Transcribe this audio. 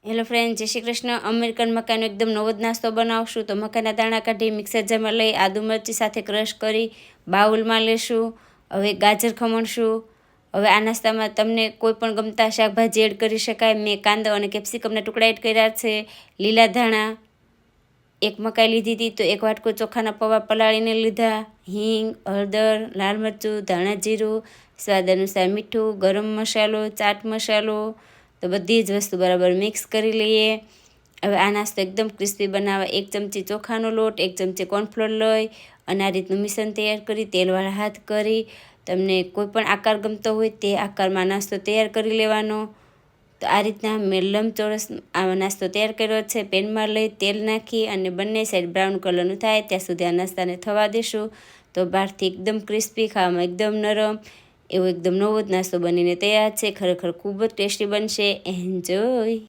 Hello friend, જય Shri Krishna. American મકાઈનો એકદમ નવો જ નાસ્તો બનાવશું। તો મકાઈના દાણા કાઢી મિક્સર જારમાં લઈ આદુ મરચી સાથે ક્રશ કરી બાઉલમાં લેશું। હવે ગાજર ખમણશું। હવે આ નાસ્તામાં તમને કોઈ પણ ગમતા શાકભાજી એડ કરી શકાય। મેં કાંદો અને કેપ્સિકમના ટુકડા એડ કર્યા છે, લીલા ધાણા, એક મકાઈ લીધી હતી તો એક વાટકો ચોખાના પૌવા પલાળીને લીધા, હિંગ, હળદર, લાલ મરચું, ધાણા જીરું, સ્વાદ અનુસાર મીઠું, ગરમ મસાલો, ચાટ મસાલો। તો બધી જ વસ્તુ બરાબર મિક્સ કરી લઈએ। હવે આ નાસ્તો એકદમ ક્રિસ્પી બનાવવા 1 ચમચી ચોખાનો લોટ, 1 ચમચી કોર્નફ્લોર લઈ અને આ રીતનું મિશ્રણ તૈયાર કરી તેલવાળા હાથ કરી તમને કોઈ પણ આકાર ગમતો હોય તે આકારમાં નાસ્તો તૈયાર કરી લેવાનો। તો આ રીતના મેં લંબચોરસ આ નાસ્તો તૈયાર કર્યો છે। પેનમાં લઈ તેલ નાખી અને બંને સાઈડ બ્રાઉન કલરનું થાય ત્યાં સુધી આ નાસ્તાને થવા દેશું। તો બહારથી એકદમ ક્રિસ્પી, ખાવામાં એકદમ નરમ એવો એકદમ નવો જ નાસ્તો બનીને તૈયાર છે। ખરેખર ખૂબ જ ટેસ્ટી બનશે। એન્જોય।